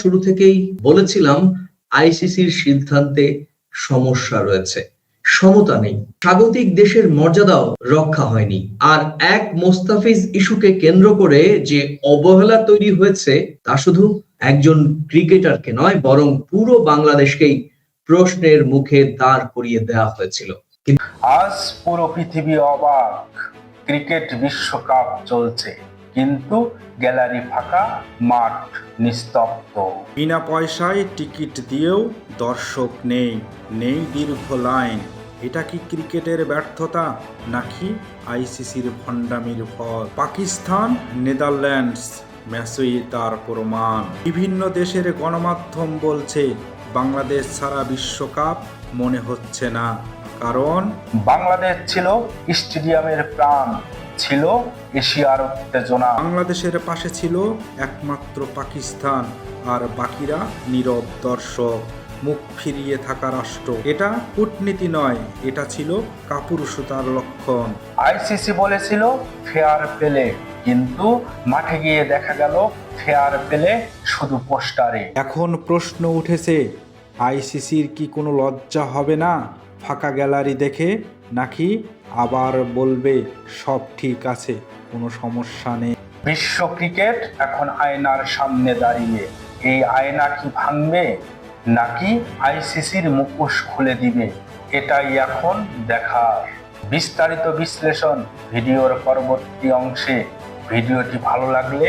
শুরু থেকেই বলেছিলাম আইসিসির সিদ্ধান্তে সমস্যা রয়েছে, সমতা নেই, স্বাগতিক দেশের মর্যাদাও রক্ষা হয়নি। আর এক মোস্তাফিজ ইস্যুকে কেন্দ্র করে যে অবহেলা তৈরি হয়েছে তা শুধু একজন ক্রিকেটারকে নয়, বরং পুরো বাংলাদেশকেই প্রশ্নের মুখে দাঁড় করিয়ে দেওয়া হয়েছিল। আজ পুরো পৃথিবী অবাক, ক্রিকেট বিশ্বকাপ চলছে কিন্তু গ্যালারি ফাঁকা, মাঠ নিস্তব্ধ। বিনা পয়সায় টিকিট দিয়েও দর্শক নেই, নেই দীর্ঘ লাইন। এটা কি ক্রিকেটের ব্যর্থতা নাকি আইসিসির ভণ্ডামির ফল? পাকিস্তান নেদারল্যান্ডস ম্যাচই তার প্রমাণ। বিভিন্ন দেশের গণমাধ্যম বলছে বাংলাদেশ ছাড়া বিশ্বকাপ মনে হচ্ছে না, কারণ বাংলাদেশ ছিল স্টেডিয়ামের প্রাণ, ছিল এশিয়ার উত্তেজনা। বাংলাদেশের পাশে ছিল একমাত্র পাকিস্তান, আর বাকিরা নীরব দর্শক, মুখ ফিরিয়ে থাকা রাষ্ট্র। এটা কূটনীতি নয়, এটা ছিল কাপুরুষতার লক্ষণ। আইসিসি বলেছিল ফেয়ার প্লে, কিন্তু মাঠে গিয়ে দেখা গেল ফেয়ার প্লে শুধু পোস্টারে। এখন প্রশ্ন উঠেছে, আইসিসির কি কোনো লজ্জা হবে না ফাঁকা গ্যালারি দেখে, নাকি আবার বলবে সব ঠিক আছে, কোনো সমস্যা নেই? বিশ্ব ক্রিকেট এখন আয়নার সামনে দাঁড়িয়ে। এই আয়না কি ভাঙবে নাকি আইসিসির মুখোশ খুলে দিবে, এটাই এখন দেখার। বিস্তারিত বিশ্লেষণ ভিডিওর পরবর্তী অংশে। ভিডিওটি ভালো লাগলে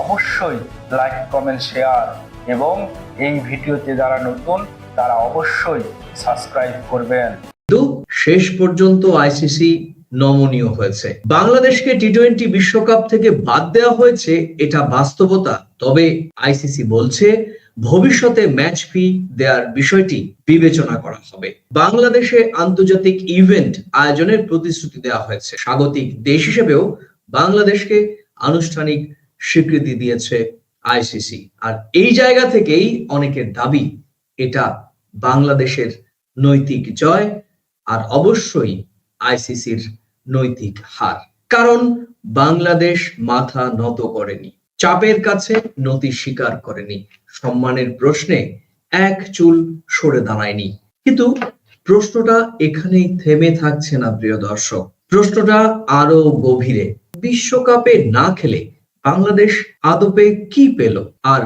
অবশ্যই লাইক, কমেন্ট, শেয়ার এবং এই ভিডিওতে যারা নতুন তারা অবশ্যই সাবস্ক্রাইব করবেন। কিন্তু শেষ পর্যন্ত আইসিসি নমনীয় হয়েছে। বাংলাদেশকে টি-20 বিশ্বকাপ থেকে বাদ দেওয়া হয়েছে, এটা বাস্তবতা। তবে আইসিসি বলছে ভবিষ্যতে ম্যাচ ফি দেওয়ার বিষয়টি বিবেচনা করা হবে। বাংলাদেশে আন্তর্জাতিক ইভেন্ট আয়োজনের প্রতিশ্রুতি দেওয়া হয়েছে। স্বাগতিক দেশ হিসেবেও বাংলাদেশকে আনুষ্ঠানিক স্বীকৃতি দিয়েছে আইসিসি। আর এই জায়গা থেকেই অনেকের দাবি এটা বাংলাদেশের নৈতিক জয়, আর অবশ্যই আইসিসির নৈতিক হার। কারণ বাংলাদেশ মাথা নত করেনি, চাপের কাছে নতি স্বীকার করেনি, সম্মানের প্রশ্নে এক চুল সরে দাঁড়ায়নি। কিন্তু প্রশ্নটা এখানেই থেমে থাকছে না প্রিয় দর্শক, প্রশ্নটা আরো গভীরে। বিশ্বকাপে না খেলে বাংলাদেশ আদপে কি পেল আর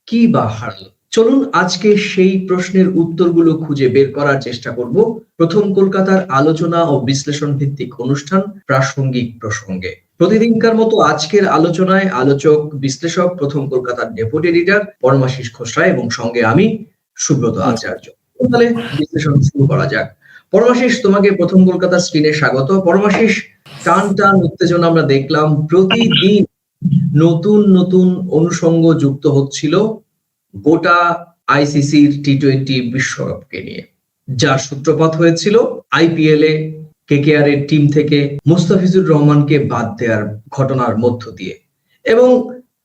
কি বা হারলো? চলুন আজকে সেই প্রশ্নের উত্তরগুলো খুঁজে বের করার চেষ্টা করব প্রথম কলকাতার আলোচনা ও বিশ্লেষণ ভিত্তিক অনুষ্ঠান প্রাসঙ্গিক প্রসঙ্গে। প্রতিদিনকার মতো আজকের আলোচনায় আলোচক বিশ্লেষক প্রথম কলকাতার ডেপুটি এডিটর পরমাশিস খোসরা এবং সঙ্গে আমি সুব্রত আচার্য। তাহলে বিশ্লেষণ শুরু করা যাক। পরমাশিস, তোমাকে প্রথম কলকাতার স্ক্রিনে স্বাগত। পরমাশিস, টান টান উত্তেজনা আমরা দেখলাম, প্রতিদিন নতুন নতুন অনুষঙ্গ যুক্ত হচ্ছিল গোটা আইসিসির টি-20 বিশ্বকাপকে নিয়ে, যার সূত্রপাত হয়েছিল আইপিএল এ কেকেআর এর টিম থেকে মুস্তাফিজুর রহমানকে বাদ দেওয়ার ঘটনার মধ্য দিয়ে। এবং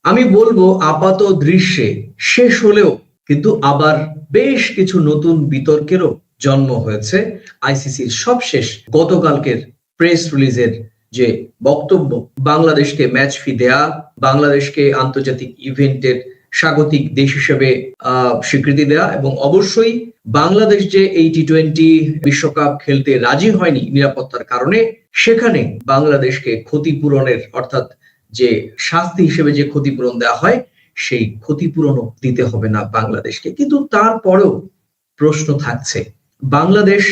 আমি বলবো আপাত দৃশ্যে শেষ হলেও কিন্তু আবার বেশ কিছু নতুন বিতর্কেরও জন্ম হয়েছে আইসিসির সবশেষ গতকালকের প্রেস রিলিজের যে বক্তব্য, বাংলাদেশকে ম্যাচ ফি দেয়া, বাংলাদেশকে আন্তর্জাতিক ইভেন্টের স্বাগতিক দেশ হিসেবে স্বীকৃতি দেয়া, এবং অবশ্যই বাংলাদেশ যে এই টি-20 বিশ্বকাপ খেলতে রাজি হয়নি নিরাপত্তার কারণে, সেখানে বাংলাদেশকে ক্ষতিপূরণের, অর্থাৎ যে শাস্তি হিসেবে যে ক্ষতিপূরণ দেওয়া হয় সেই ক্ষতিপূরণও দিতে হবে না বাংলাদেশকে। কিন্তু তারপরেও প্রশ্ন থাকছে, বাংলাদেশ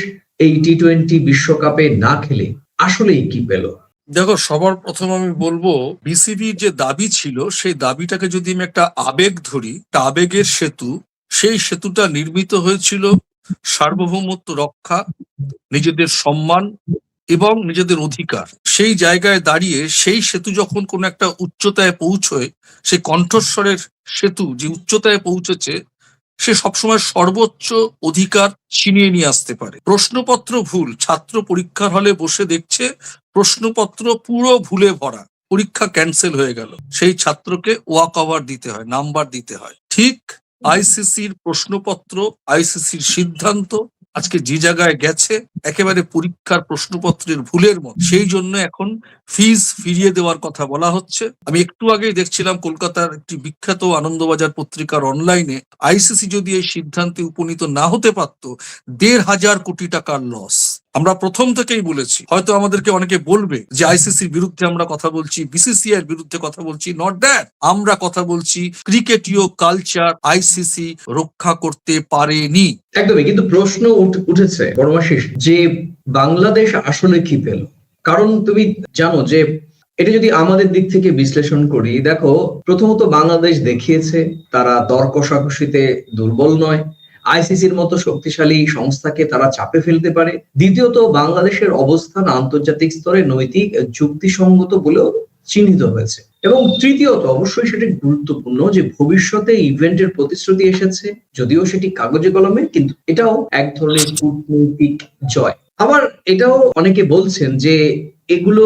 এই টি-20 বিশ্বকাপে না খেলে আসলেই কি পেল? দেখো, সবার প্রথম আমি বলবো বিসিবির যে দাবি ছিল সেই দাবিটাকে যদি আমি একটা আবেগ ধরি, আবেগের সেতু, সেই সেতুটা নির্মিত হয়েছিল সার্বভৌমত্ব রক্ষা, নিজেদের সম্মান এবং নিজেদের অধিকার। সেই জায়গায় দাঁড়িয়ে সেই সেতু যখন কোনো একটা উচ্চতায় পৌঁছয়, সেই কণ্ঠস্বরের সেতু যে উচ্চতায় পৌঁছেছে, সে সবসময় সর্বোচ্চ অধিকার ছিনিয়ে নিয়ে আসতে পারে। প্রশ্নপত্র ভুল, ছাত্র পরীক্ষার হলে বসে দেখছে প্রশ্নপত্র পুরো ভুলে ভরা, পরীক্ষা ক্যান্সেল হয়ে গেল, সেই ছাত্রকে ওয়াক ওভার দিতে হয়, নাম্বার দিতে হয়। ঠিক আইসিসির প্রশ্নপত্র, আইসিসির সিদ্ধান্ত আজকে যে জায়গায় গেছে একেবারে পরীক্ষার প্রশ্নপত্রের ভুলের মতো, সেই জন্য এখন ফিজ ফিরিয়ে দেওয়ার কথা বলা হচ্ছে। আমি একটু আগেই দেখছিলাম কলকাতার একটি বিখ্যাত আনন্দবাজার পত্রিকার অনলাইনে, আইসিসি যদি এই সিদ্ধান্তে উপনীত না হতে পারত, 1,500 কোটি টাকার লস। আমরা প্রথম থেকেই বলেছি, হয়তো আমাদেরকে অনেকে বলবে যে আইসিসির বিরুদ্ধে আমরা কথা বলছি, বিসিসিআই এর বিরুদ্ধে কথা বলছি, নট দ্যাট। আমরা কথা বলছি ক্রিকেটীয় কালচার আইসিসি রক্ষা করতে পারেনি। একদমই, কিন্তু প্রশ্ন উঠেছে পরমাশিস যে বাংলাদেশ আসলে কি পেল। কারণ তুমি জানো যে এটা যদি আমাদের দিক থেকে বিশ্লেষণ করি, দেখো প্রথমত বাংলাদেশ দেখিয়েছে তারা দর কষাকষিতে দুর্বল নয়, আইসিসির মতো শক্তিশালী সংস্থাকে তারা চাপে ফেলতে পারে। দ্বিতীয়ত বাংলাদেশের অবস্থান আন্তর্জাতিক স্তরে নৈতিক যুক্তিসঙ্গত বলেও চিহ্নিত হয়েছে। এবং তৃতীয়ত অবশ্যই সেটি গুরুত্বপূর্ণ যে ভবিষ্যতে ইভেন্টের প্রতিশ্রুতি এসেছে, যদিও সেটি কাগজে কলমে, কিন্তু এটাও এক ধরনের কূটনৈতিক জয়। আবার এটাও অনেকে বলছেন যে এগুলো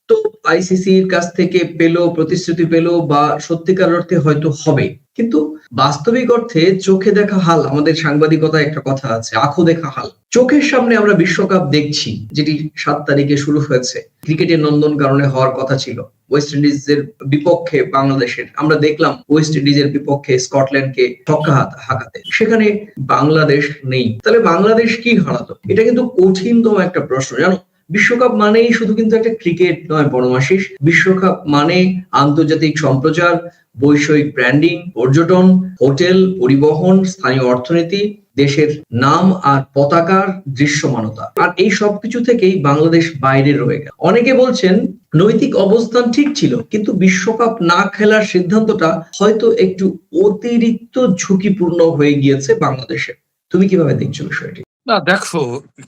তো আইসিসির কাছ থেকে পেলো, প্রতিশ্রুতি পেলো বা সত্যিকার অর্থে হয়তো হবে, কিন্তু বাস্তবিক অর্থে চোখে দেখা হাল, আমাদের সাংবাদিকতায় একটা কথা আছে, আঁখো দেখা হাল। চোখের সামনে আমরা বিশ্বকাপ দেখছি, যেটি 7 তারিখে শুরু হয়েছে, ক্রিকেটের নন্দন কারণে হওয়ার কথা ছিল। ওয়েস্ট ইন্ডিজের বিপক্ষে বাংলাদেশের আমরা দেখলাম ওয়েস্ট ইন্ডিজের বিপক্ষে স্কটল্যান্ডকে ছক্কা হাঁকাতে, সেখানে বাংলাদেশ নেই। তাহলে বাংলাদেশ কি হারাতো? এটা কিন্তু কঠিনতম একটা প্রশ্ন, জানো। বিশ্বকাপ মানেই শুধু কিন্তু একটা ক্রিকেট নয় পরমাশিস, বিশ্বকাপ মানে আন্তর্জাতিক সম্প্রচার, বৈষয়িক ব্র্যান্ডিং, পর্যটন, হোটেল, পরিবহন, স্থানীয় অর্থনীতি, দেশের নাম আর পতাকার দৃশ্যমানতা। আর এই সবকিছু থেকেই বাংলাদেশ বাইরে রয়ে গেল। অনেকে বলছেন নৈতিক অবস্থান ঠিক ছিল, কিন্তু বিশ্বকাপ না খেলার সিদ্ধান্তটা হয়তো একটু অতিরিক্ত ঝুঁকিপূর্ণ হয়ে গিয়েছে বাংলাদেশে। তুমি কিভাবে দেখছো বিষয়টি? না দেখো,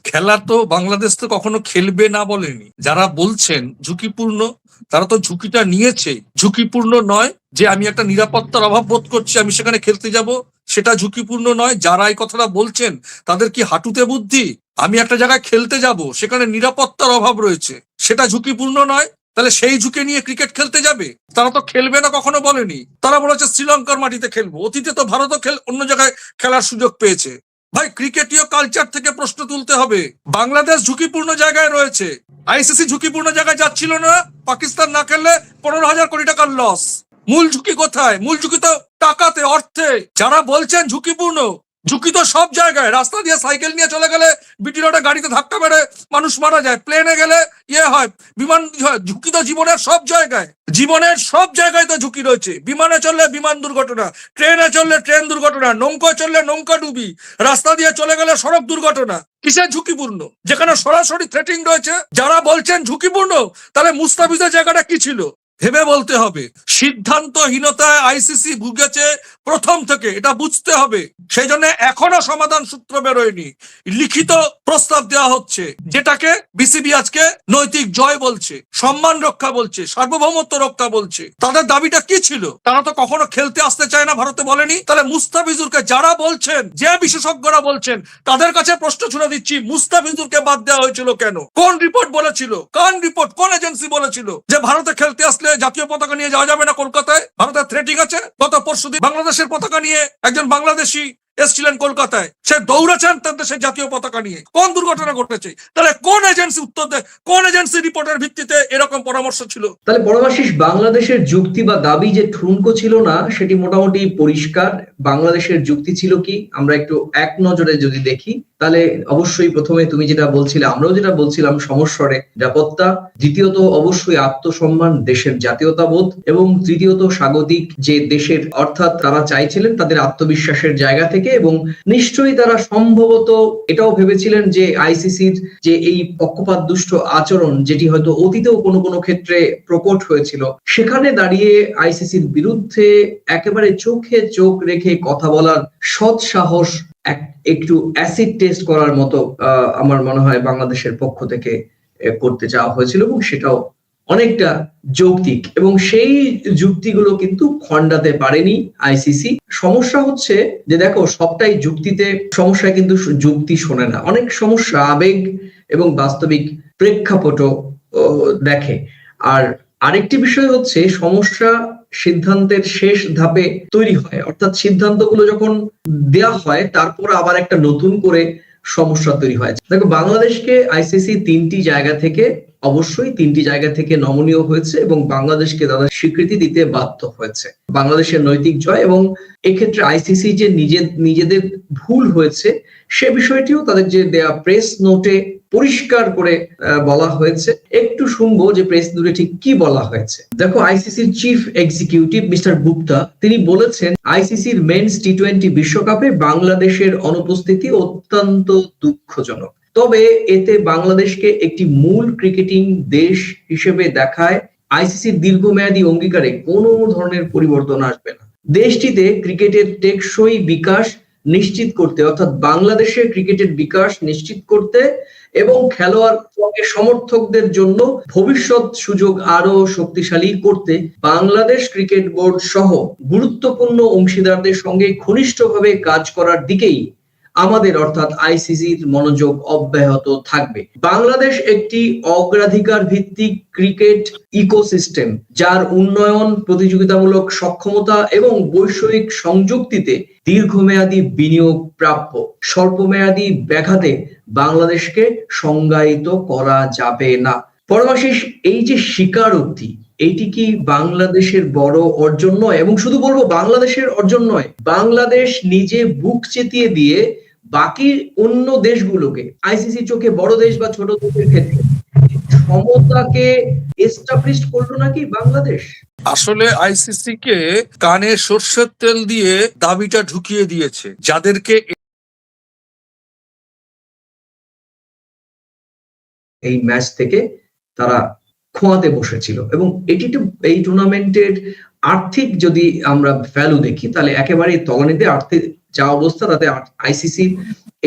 খেলা তো বাংলাদেশ তো কখনো খেলবে না বলেনি। যারা বলছেন ঝুঁকিপূর্ণ, তারা তো ঝুঁকিটা নিয়েছে। ঝুঁকিপূর্ণ নয় যে আমি একটা নিরাপত্তার অভাব বোধ করছি আমি সেখানে খেলতে যাব, সেটা ঝুঁকিপূর্ণ নয়। যারা এই কথাটা বলছেন তাদের কি হাঁটুতে বুদ্ধি? আমি একটা জায়গায় খেলতে যাব, সেখানে নিরাপত্তার অভাব রয়েছে, সেটা ঝুঁকিপূর্ণ নয়? তাহলে সেই ঝুঁকি নিয়ে ক্রিকেট খেলতে যাবে? তারা তো খেলবে না কখনো বলেনি। তারা বলেছে শ্রীলঙ্কার মাটিতে খেলবো। অতীতে তো ভারতও অন্য জায়গায় খেলার সুযোগ পেয়েছে। ভাই, ক্রিকেটীয় কালচার থেকে প্রশ্ন তুলতে হবে। বাংলাদেশ ঝুঁকিপূর্ণ জায়গায় রয়েছে, আইসিসি ঝুঁকিপূর্ণ জায়গায় যাচ্ছিল না। পাকিস্তান না খেললে 15,000 কোটি টাকার লস। মূল ঝুঁকি কোথায়? মূল ঝুঁকি তো টাকাতে, অর্থে। যারা বলছেন ঝুঁকিপূর্ণ, ঝুঁকি তো সব জায়গায়। রাস্তা দিয়ে সাইকেল নিয়ে চলে গেলে বিটি রোডে গাড়িতে ধাক্কা মেরে মানুষ মারা যায়, প্লেনে গেলে হয়, বিমান হয়। ঝুঁকি তো জীবনের সব জায়গায়, জীবনের সব জায়গায় তো ঝুঁকি রয়েছে। বিমানে চললে বিমান দুর্ঘটনা, ট্রেনে চললে ট্রেন দুর্ঘটনা, নৌকায় চললে নৌকা ডুবি, রাস্তা দিয়ে চলে গেলে সড়ক দুর্ঘটনা। কিসের ঝুঁকিপূর্ণ? যেখানে সরাসরি থ্রেটিং রয়েছে। যারা বলছেন ঝুঁকিপূর্ণ, তাহলে মুস্তাফিজের জায়গাটা কি ছিল? ভেবে বলতে হবে। সিদ্ধান্তহীনতায় আইসিসি ভুগেছে প্রথম থেকে, এটা বুঝতে হবে। সেই জন্য এখনো সমাধান সূত্র বেরোয়নি। লিখিত প্রস্তাব দেওয়া হচ্ছে, যেটাকে বিসিবি আজকে নৈতিক জয় বলছে, সম্মান রক্ষা বলছে, সার্বভৌমত্ব রক্ষা বলছে। তাদের দাবিটা কি ছিল? তারা তো কখনো খেলতে আসতে চায় না, ভারতে বলেনি। তাহলে মুস্তাফিজুরকে যারা বলছেন, যে বিশেষজ্ঞরা বলছেন, তাদের কাছে প্রশ্ন ছুড়ে দিচ্ছি, মুস্তাফিজুরকে বাদ দেওয়া হয়েছিল কেন? কোন রিপোর্ট বলেছিল? কোন রিপোর্ট, কোন এজেন্সি বলেছিল যে ভারতে খেলতে আসলে জাতীয় পতাকা নিয়ে যাওয়া যাবে না কলকাতায়? ভারতের থ্রেটিং আছে। গত পরশুদিন বাংলাদেশের পতাকা নিয়ে একজন বাংলাদেশি এসেছিলেন কলকাতায়, সে দৌড়াচ্ছেন তার দেশের জাতীয় পতাকা নিয়ে। কোন দুর্ঘটনা ঘটেছে? তাহলে কোন এজেন্সি উত্তর দেয়? কোন এজেন্সি রিপোর্টের ভিত্তিতে এরকম পরামর্শ ছিল? তাহলে পরমাশিস, বাংলাদেশের যুক্তি বা দাবি যে ঠুনকো ছিল না, সেটি মোটামুটি পরিষ্কার। বাংলাদেশের যুক্তি ছিল কি, আমরা একটু এক নজরে যদি দেখি, তাহলে অবশ্যই প্রথমে তুমি যেটা বলছিলে, আমরাও যেটা বলছিলাম, সমস্বরে নিরাপত্তা, দ্বিতীয়ত অবশ্যই আত্মসম্মান, দেশের জাতীয়তাবোধ, এবং তৃতীয়ত স্বাগতিক যে দেশের, অর্থাৎ তারা চাইছিলেন তাদের আত্মবিশ্বাসের জায়গা থেকে, এবং নিশ্চয়ই তারা সম্ভবত এটাও ভেবেছিলেন যে আইসিসির যে এই পক্ষপাত দুষ্ট আচরণ, যেটি হয়তো অতীতেও কোনো কোনো ক্ষেত্রে প্রকট হয়েছিল, সেখানে দাঁড়িয়ে আইসিসির বিরুদ্ধে একেবারে চোখে চোখ রেখে কথা বলার সৎ সাহস একটু অ্যাসিড টেস্ট করার মতো আমার মনে হয় বাংলাদেশের পক্ষ থেকে করতে চাওয়া হয়েছিল, এবং সেটাও অনেকটা যৌক্তিক, এবং সেই যুক্তিগুলো কিন্তু খণ্ডাতে পারেনি আইসিসি। সমস্যা হচ্ছে যে দেখো, সবটাই যুক্তিতে সমস্যা, কিন্তু যুক্তি শোনে না। অনেক সমস্যা আবেগ এবং বাস্তবিক প্রেক্ষাপটও দেখে। আর আরেকটি বিষয় হচ্ছে, সমস্যা সিদ্ধান্তের শেষ ধাপে তৈরি হয়, অর্থাৎ সিদ্ধান্তগুলো যখন দেয়া হয় তারপর আবার একটা নতুন করে সমস্যা তৈরি হয়। দেখো, বাংলাদেশকে আইসিসি অবশ্যই তিনটি জায়গা থেকে নমনীয় হয়েছে এবং বাংলাদেশকে তাদের স্বীকৃতি দিতে বাধ্য হয়েছে। বাংলাদেশের নৈতিক জয়, এবং এক্ষেত্রে আইসিসি যে নিজেদের ভুল হয়েছে সে বিষয়টিও তাদের যে দেয়া প্রেস নোটে পরিষ্কার করে বলা হয়েছে। একটু শুনবো যে প্রেস নোটে ঠিক কি বলা হয়েছে। দেখো, আইসিসির চিফ এক্সিকিউটিভ মিস্টার গুপ্তা তিনি বলেছেন, আইসিসির মেন্স টি-20 বিশ্বকাপে বাংলাদেশের অনুপস্থিতি অত্যন্ত দুঃখজনক। তবে এতে বাংলাদেশকে একটি মূল ক্রিকেটিং দেশ হিসেবে দেখায় আইসিসির দীর্ঘমেয়াদী অঙ্গীকারে কোনো ধরনের পরিবর্তন আসবে না। দেশটিতে ক্রিকেটের টেকসই বিকাশ নিশ্চিত করতে, অর্থাৎ বাংলাদেশের ক্রিকেটের বিকাশ নিশ্চিত করতে এবং খেলোয়াড় সমর্থকদের জন্য ভবিষ্যৎ সুযোগ আরো শক্তিশালী করতে বাংলাদেশ ক্রিকেট বোর্ড সহ গুরুত্বপূর্ণ অংশীদারদের সঙ্গে ঘনিষ্ঠভাবে কাজ করার দিকেই আমাদের অর্থাৎ আইসিসির মনোযোগ অব্যাহত থাকবে। বাংলাদেশ একটি অগ্রাধিকার ভিত্তিক ক্রিকেট ইকোসিস্টেম, যার উন্নয়ন, প্রতিযোগিতামূলক সক্ষমতা এবং বৈষয়িক সংযুক্তিতে দীর্ঘমেয়াদী বিনিয়োগ প্রাপ্য। স্বল্পমেয়াদী ব্যাঘাতে বাংলাদেশকে সংজ্ঞায়িত করা যাবে না। পরমাশিস, এই যে স্বীকারোক্তি, এইটি কি বাংলাদেশের বড় অর্জন নয়? এবং শুধু বলবো বাংলাদেশের অর্জন নয়, বাংলাদেশ নিজে বুক চেতিয়ে দিয়ে বাকি অন্য দেশগুলোকে, আইসিসি চোখে বড় দেশ বা ছোট দেশের ক্ষেত্রে সমতাকে এস্টাবলিশ করলো নাকি বাংলাদেশ? আসলে আইসিসি কে কানে সর্ষের তেল দিয়ে দাবিটা ঢুকিয়ে দিয়েছে, যাদেরকে এই ম্যাচ থেকে তারা খোয়াতে বসেছিল। এবং এই টুর্নামেন্টের আর্থিক যদি আমরা ভ্যালু দেখি তাহলে একেবারে তলানিতে আর্থিক যা অবস্থা, তাতে আইসিসি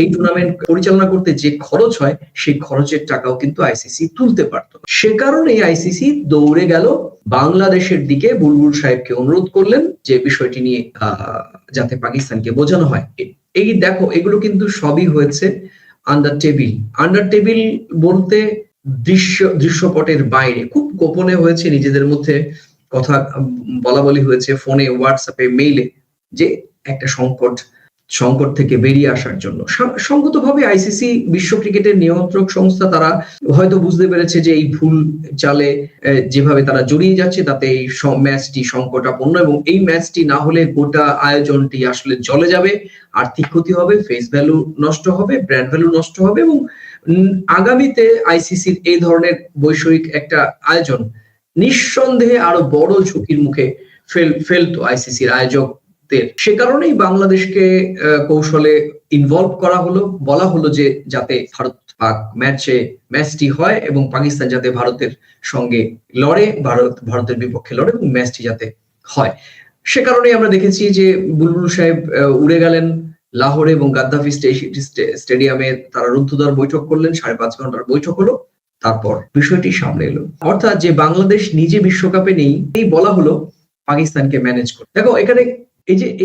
এই টুর্নামেন্ট পরিচালনা করতে যে খরচ হয় সেই খরচের টাকাও কিন্তু আইসিসি তুলতে পারত। সে কারণেই আইসিসি দৌড়ে গেল বাংলাদেশের দিকে, বুলবুল সাহেবকে অনুরোধ করলেন যে বিষয়টি নিয়ে যাতে পাকিস্তানকে বোঝানো হয়। এই দেখো, এগুলো কিন্তু সবই হয়েছে আন্ডার টেবিল বলতে দৃশ্যপটের বাইরে খুব গোপনে হয়েছে, নিজেদের মধ্যে কথা বলা বলি হয়েছে, ফোনে, হোয়াটসঅ্যাপে, মেইলে, যে একটা সংকট থেকে বেরিয়ে আসার জন্য। সঙ্গতভাবে আইসিসি বিশ্ব ক্রিকেটের নিয়ন্ত্রক সংস্থা, তারা হয়তো বুঝতে পেরেছে যে এই ভুল চালে যেভাবে তারা জড়িয়ে যাচ্ছে তাতে এই ম্যাচটি সংকটাপন্ন, এবং এই ম্যাচটি না হলে গোটা আয়োজনটি আসলে চলে যাবে, আর্থিক ক্ষতি হবে, ফেস ভ্যালু নষ্ট হবে, ব্র্যান্ড ভ্যালু নষ্ট হবে, এবং আগামীতে আইসিসির এই ধরনের বৈষয়িক একটা আয়োজন নিঃসন্দেহে আরো বড় ঝুঁকির মুখে ফেলতো আইসিসির আয়োজক। সে কারণেই বাংলাদেশকে কৌশলে ইনভলভ করা হলো, বলা হলো যে যাতে ভারত পাক ম্যাচটি হয় এবং পাকিস্তান যাতে ভারতের সঙ্গে লড়ে, ভারতের বিপক্ষে লড়ে এবং ম্যাচটি যাতে হয়। সে কারণেই আমরা দেখেছি যে বুলবুল সাহেব উড়ে গেলেন লাহোরে এবং গাদ্দাফি স্টেডিয়ামে, তারা রুদ্ধদ্বার বৈঠক করলেন, 5.5 ঘন্টার বৈঠক হলো, তারপর বিষয়টি সামনে এলো। অর্থাৎ যে বাংলাদেশ নিজে বিশ্বকাপে নেই এই বলা হলো পাকিস্তানকে ম্যানেজ করতে। দেখো, এখানে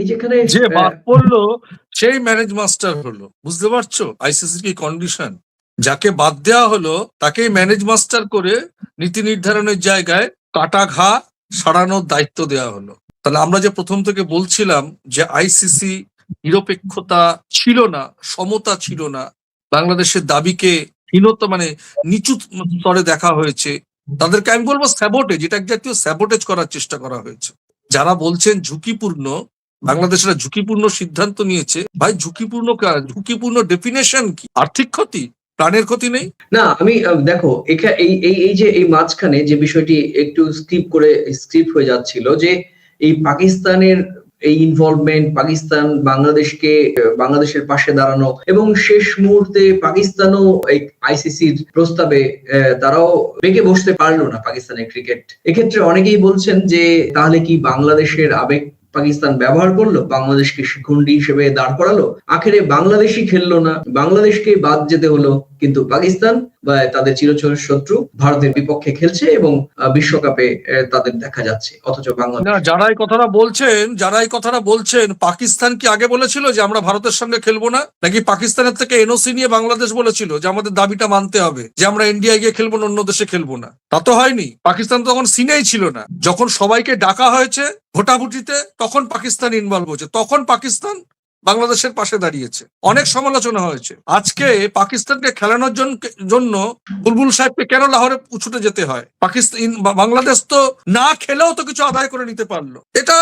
যেখানে যে বাদ পড়লো সেই ম্যানেজ মাস্টার হলো, বুঝতে পারছো আইসিসির কি কন্ডিশন? যাকে বাদ দেওয়া হলো তাকে ম্যানেজ মাস্টার করে নীতি নির্ধারণের জায়গায় কাটা ঘা সারানোর দায়িত্ব দেওয়া হলো। তাহলে আমরা যে প্রথম থেকে বলছিলাম যে আইসিসি নিরপেক্ষতা ছিল না, সমতা ছিল না, বাংলাদেশের দাবিকে হীনতা মানে নিচু স্তরে দেখা হয়েছে, তাদেরকে আমি বলবো স্যাবোটেজ, এটা এক জাতীয় স্যাবোটেজ করার চেষ্টা করা হয়েছে। যারা বলছেন ঝুঁকিপূর্ণ, বাংলাদেশরা ঝুঁকিপূর্ণ সিদ্ধান্ত নিয়েছে, ভাই ঝুঁকিপূর্ণ ডেফিনেশন কি? আর্থিক ক্ষতি, প্রাণের ক্ষতি নেই না। আমি দেখো, এই যে এই মাঝখানে যে বিষয়টি একটু স্ক্রিপ্ট হয়ে যাচ্ছিল, যে এই পাকিস্তানের এই ইনভলভমেন্ট, পাকিস্তান বাংলাদেশের পাশে দাঁড়ানো, এবং শেষ মুহূর্তে পাকিস্তানও এই আইসিসির প্রস্তাবে তারাও বেঁকে বসতে পারলো না পাকিস্তানের ক্রিকেট। এক্ষেত্রে অনেকেই বলছেন যে তাহলে কি বাংলাদেশের আবেগ পাকিস্তান ব্যবহার করলো, বাংলাদেশকে শিখুন্ডি হিসেবে দাঁড় করালো, আখেরে বাংলাদেশই খেললো না, বাংলাদেশকে বাদ যেতে হলো, কিন্তু পাকিস্তান বা তাদের চিরশত্রু ভারতের বিপক্ষে খেলছে এবং বিশ্বকাপে তাদের দেখা যাচ্ছে, অথচ বাংলাদেশ। যারা এই কথাটা বলছেন পাকিস্তান কি আগে বলেছিল যে আমরা ভারতের সঙ্গে খেলবো না? নাকি পাকিস্তানের থেকে এনওসি নিয়ে বাংলাদেশ বলেছিল যে আমাদের দাবিটা মানতে হবে, যে আমরা ইন্ডিয়ায় গিয়ে খেলবো না, অন্য দেশে খেলবো না? তা তো হয়নি। পাকিস্তান তখন সিনেই ছিল না। যখন সবাইকে ডাকা হয়েছে ভোটাভুটিতে তখন পাকিস্তান ইনভলভ হয়েছে, তখন পাকিস্তান বাংলাদেশের পাশে দাঁড়িয়েছে, অনেক সমালোচনা হয়েছে। আজকে পাকিস্তানকে খেলানোর জন্য বুলবুল সাহেবকে কেন লাহোরে ছুটে যেতে হয়? বাংলাদেশ তো না খেলেও তো কিছু আদায় করে নিতে পারলো। এটা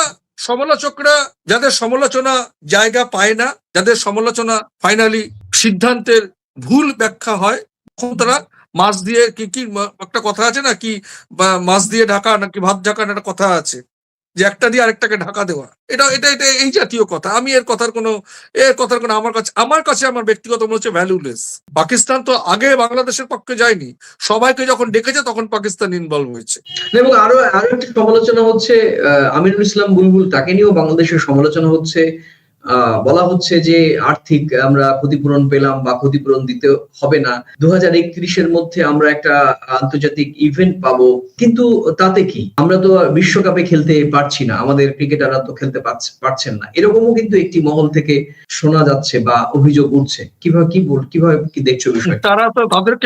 সমালোচকরা, যাদের সমালোচনা জায়গা পায় না, যাদের সমালোচনা ফাইনালি সিদ্ধান্তের ভুল ব্যাখ্যা হয়, তখন তারা মাছ দিয়ে কি একটা কথা আছে না, কি মাছ দিয়ে ঢাকা নাকি ভাত ঢাকা, একটা কথা আছে যে একটা দিয়ে আরেকটাকে ঢাকা দেওয়া, এটা এটা এটা এই জাতীয় কথা। আমি এর কথার কোনো আমার কাছে আমার ব্যক্তিগত মনে হচ্ছে ভ্যালুলেস। পাকিস্তান তো আগে বাংলাদেশের পক্ষে যায়নি, সবাইকে যখন ডেকেছে তখন পাকিস্তান ইনভলভ হয়েছে। এবং আরো একটি সমালোচনা হচ্ছে আমিনুল ইসলাম বুলবুল, তাকে নিয়েও বাংলাদেশের সমালোচনা হচ্ছে। বলা হচ্ছে যে আর্থিক আমরা ক্ষতিপূরণ পেলাম বা ক্ষতিপূরণ দিতে হবে না, 2031-এর মধ্যে আমরা একটা আন্তর্জাতিক ইভেন্ট পাবো, কিন্তু তাতে কি, আমরা তো বিশ্বকাপে খেলতে পারছি না, আমাদের ক্রিকেটাররা তো খেলতে পারছেন না, এরকমও কিন্তু একটি মহল থেকে শোনা যাচ্ছে বা অভিযোগ উঠছে। কিভাবে কি দেখছো বিষয়টা? তারা তো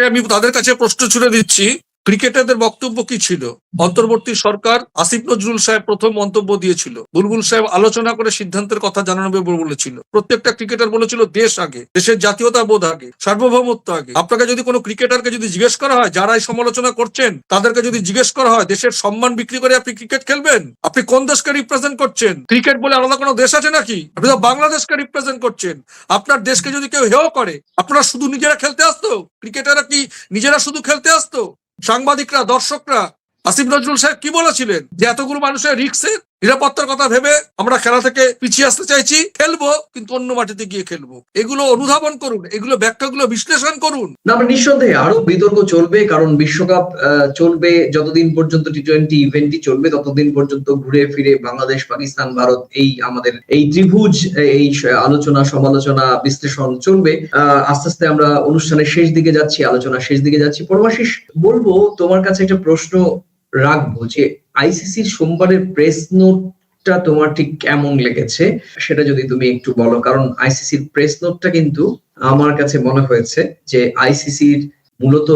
আমি তাদের কাছে প্রশ্ন ছুড়ে দিচ্ছি, ক্রিকেটারদের বক্তব্য কি ছিল? অন্তর্বর্তী সরকার, আসিফ নজরুল সাহেব প্রথম মন্তব্য দিয়েছিল, বুলবুল সাহেব আলোচনা করে সিদ্ধান্তের কথা জানানো বলেছিল। প্রত্যেকটা ক্রিকেটার বলেছিল দেশ আগে, দেশের জাতীয়তা বোধ আগে, সার্বভৌমত্ব আগে। আপনাকে যদি কোনো ক্রিকেটারকে যদি জিজ্ঞেস করা হয়, যারা এই সমালোচনা করছেন তাদেরকে যদি জিজ্ঞেস করা হয়, দেশের সম্মান বিক্রি করে আপনি ক্রিকেট খেলবেন? আপনি কোন দেশকে রিপ্রেজেন্ট করছেন? ক্রিকেট বলে আলাদা কোনো দেশ আছে নাকি? আপনি তো বাংলাদেশকে রিপ্রেজেন্ট করছেন। আপনার দেশকে যদি কেউ হেয় করে, আপনারা শুধু নিজেরা খেলতে আসতো? ক্রিকেটাররা কি নিজেরা শুধু খেলতে আসতো? সাংবাদিকরা, দর্শকরা, আসিফ নজরুল সাহেব কি বলেছিলেন যে এতগুলো মানুষের রিস্কের নিরাপত্তার কথা ভেবে আমরা খেলা থেকে পিছিয়ে আসতে চাইছি, খেলবো কিন্তু অন্য মাটিতে গিয়ে খেলবো। এগুলো অনুধাবন করুন, এগুলো ব্যাখ্যাগুলো বিশ্লেষণ করুন। না, আমরা নিঃসন্দেহে আরো বিতর্ক চলবে, কারণ বিশ্বকাপ চলবে যতদিন পর্যন্ত, টি-20 ইভেন্টই চলবে ততদিন পর্যন্ত ঘুরে ফিরে বাংলাদেশ, পাকিস্তান, ভারত, এই আমাদের এই ত্রিভুজ, এই আলোচনা, সমালোচনা, বিশ্লেষণ চলবে। আস্তে আস্তে আমরা অনুষ্ঠানের শেষ দিকে যাচ্ছি, আলোচনার শেষ দিকে যাচ্ছি। পরমাশিস, বলবো তোমার কাছে একটা প্রশ্ন রাখবো যে আইসিসির সোমবারের প্রেস নোটটা তোমার ঠিক কেমন লেগেছে সেটা যদি তুমি একটু বলো, কারণ আইসিসির প্রেস নোটটা কিন্তু আমার কাছে মনে হয়েছে যে আইসিসির মূলত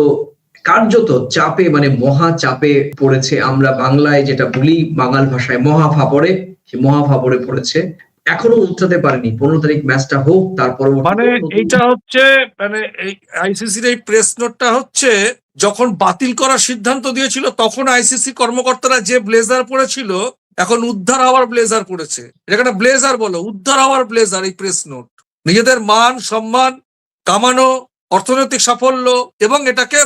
কার্যত চাপে, মানে মহা চাপে পড়েছে। আমরা বাংলায় যেটা বলি, বাঙাল ভাষায় মহা ফাপড়ে পড়েছে, এখনো উঠতে পারেনি। 15 তারিখ ম্যাচটা হোক, তারপর মানে এইটা হচ্ছে, মানে এই আইসিসির এই প্রেস নোটটা হচ্ছে, যখন বাতিল করার সিদ্ধান্ত দিয়েছিল তখন আইসিসি কর্মকর্তারা যে ব্লেজার পরেছিল, এখন উদ্ধার হওয়ার ব্লেজার পড়েছে। এখানে ব্লেজার বলো, উদ্ধার হওয়ার ব্লেজার এই প্রেস নোট। নিজেদের মান সম্মান কামানো, অর্থনৈতিক সাফল্য এবং এটাকে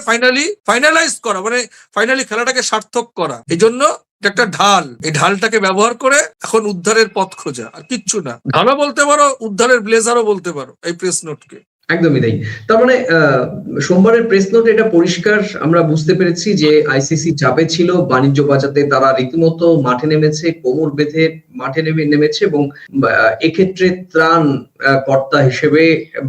ফাইনালাইজ করা, মানে ফাইনালি খেলাটাকে সার্থক করা, এই জন্য একটা ঢাল, এই ঢালটাকে ব্যবহার করে এখন উদ্ধারের পথ খোঁজা, আর কিচ্ছু না। ঢালও বলতে পারো, উদ্ধারের ব্লেজারও বলতে পারো এই প্রেস নোটকে। একদমই তাই। তার মানে সোমবারের প্রেস নোট এটা পরিষ্কার আমরা বুঝতে পেরেছি যে আইসিসি চাপে ছিল, বাণিজ্য বাঁচাতে তারা রীতিমতো মাঠে নেমেছে, কোমর বেঁধে মাঠে নেমেছে, এবং এক্ষেত্রে ত্রাণ কর্তা হিসেবে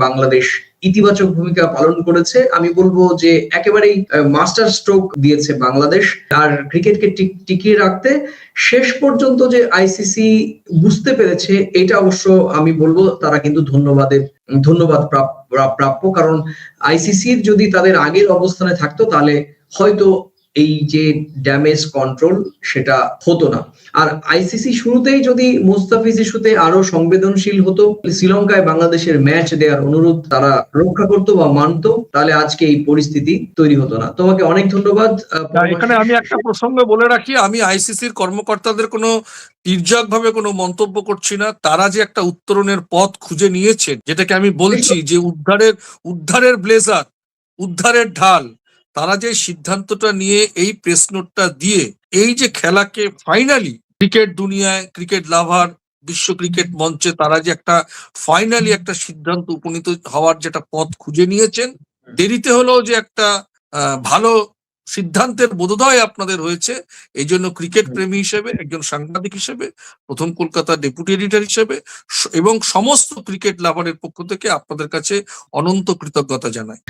বাংলাদেশ ইতিবাচক ভূমিকা পালন করেছে। আমি বলবো যে একেবারেই মাস্টার স্ট্রোক দিয়েছে বাংলাদেশ। আর ক্রিকেটকে টিকিয়ে রাখতে শেষ পর্যন্ত যে আইসিসি বুঝতে পেরেছে, এটা অবশ্য আমি বলবো তারা কিন্তু ধন্যবাদ প্রাপ্য, কারণ আইসিসির যদি তাদের আগের অবস্থানে থাকতো তাহলে হয়তো এই যে ড্যামেজ কন্ট্রোল সেটা হতো না। আর আইসিসি শুরুতেই যদি মুস্তাফিজ ইস্যুতে আরো সংবেদনশীল হতো, শ্রীলঙ্কায় বাংলাদেশের ম্যাচ দেওয়ার অনুরোধ তারা রক্ষা করতো বা মানতো, তাহলে আজকে এই পরিস্থিতি তৈরি হতো না। তোমাকে অনেক ধন্যবাদ। এখানে আমি একটা প্রসঙ্গ বলে রাখি, আমি আইসিসির কর্মকর্তাদের কোনো তির্যক ভাবে কোনো মন্তব্য করছি না। তারা যে একটা উত্তরণের পথ খুঁজে নিয়েছেন, যেটাকে আমি বলছি যে উদ্ধারের ব্লেজার, উদ্ধারের ঢাল, তারা যে সিদ্ধান্তটা নিয়ে এই প্রেস নোটটা দিয়ে এই যে খেলাকে ফাইনালি ক্রিকেট দুনিয়ায়, ক্রিকেট লাভার, বিশ্ব ক্রিকেট মঞ্চে তারা যে একটা ফাইনালি একটা সিদ্ধান্ত উপনীত হওয়ার যেটা পথ খুঁজে নিয়েছেন, দেরিতে হলেও যে একটা ভালো সিদ্ধান্তের বোধোদয় আপনাদের হয়েছে, এই জন্য ক্রিকেট প্রেমী হিসেবে, একজন সাংবাদিক হিসেবে, প্রথম কলকাতার ডেপুটি এডিটর হিসেবে এবং সমস্ত ক্রিকেট লাভারের পক্ষ থেকে আপনাদের কাছে অনন্ত কৃতজ্ঞতা জানাই।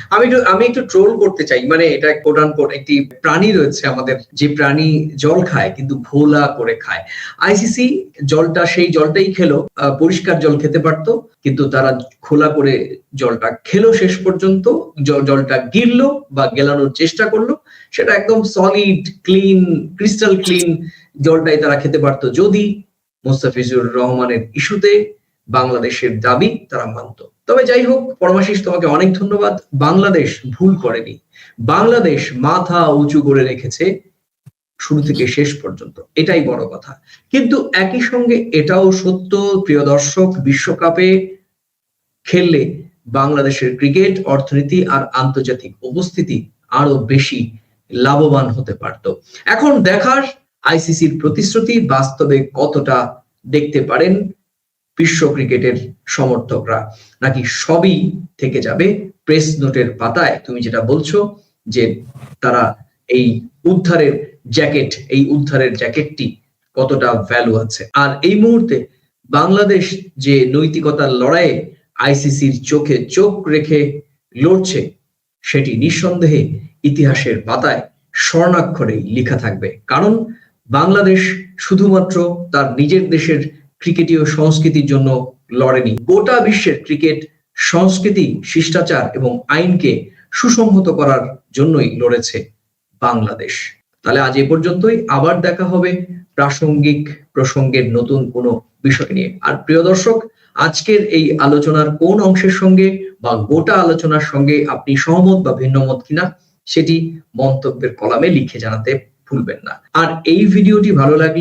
আমি একটু ট্রোল করতে চাই, মানে এটা কোট আনকোট একটি প্রাণী রয়েছে আমাদের, যে প্রাণী জল খায় কিন্তু ঘোলা করে খায়। আইসিসি সেই জলটাই খেলো, পরিষ্কার জল খেতে পারতো, কিন্তু তারা খোলা করে জলটা খেলো শেষ পর্যন্ত। জলটা গিললো বা গেলানোর চেষ্টা করলো, সেটা একদম সলিড, ক্লিন, ক্রিস্টাল ক্লিন জলটাই তারা খেতে পারতো যদি মোস্তাফিজুর রহমানের ইস্যুতে বাংলাদেশের দাবি তারা মানত। তবে যাই হোক, পরমাশিস তোমাকে অনেক ধন্যবাদ। বাংলাদেশ ভুল করেনি, বাংলাদেশ মাথা উঁচু করে রেখেছে শুরু থেকে শেষ পর্যন্ত, এটাই বড় কথা। কিন্তু একই সঙ্গে এটাও সত্য প্রিয় দর্শক, বিশ্বকাপে খেললে বাংলাদেশের ক্রিকেট অর্থনীতি আর আন্তর্জাতিক উপস্থিতি আরো বেশি লাভবান হতে পারত। এখন দেখার আইসিসির প্রতিশ্রুতি বাস্তবে কতটা দেখতে পারেন বিশ্ব ক্রিকেটের সমর্থকরা, নাকি সবই থেকে যাবে প্রেস নোটের পাতায়। তুমি যেটা বলছো যে তারা এই উদ্ধারের জ্যাকেটটি কতটা ভ্যালু আছে। আর এই মুহূর্তে বাংলাদেশ যে নৈতিকতার লড়াইয়ে আইসিসির চোখে চোখ রেখে লড়ছে, সেটি নিঃসন্দেহে ইতিহাসের পাতায় স্বর্ণাক্ষরেই লেখা থাকবে। কারণ বাংলাদেশ শুধুমাত্র তার নিজের দেশের ক্রিকেটীয় সংস্কৃতির জন্য লড়েনি, গোটা বিশ্বের ক্রিকেট সংস্কৃতি, শিষ্টাচার এবং আইনকে সুসংহত করার জন্যই লড়েছে বাংলাদেশ। তাহলে আজ এ পর্যন্তই, আবার দেখা হবে প্রাসঙ্গিক প্রসঙ্গের নতুন কোনো বিষয় নিয়ে। আর প্রিয় দর্শক, আজকের এই আলোচনার কোন অংশের সঙ্গে বা গোটা আলোচনার সঙ্গে আপনি সহমত বা ভিন্নমত কিনা সেটি মন্তব্যের কলামে লিখে জানাতে ভুলবেন না। আর এই ভিডিওটি ভালো লাগলে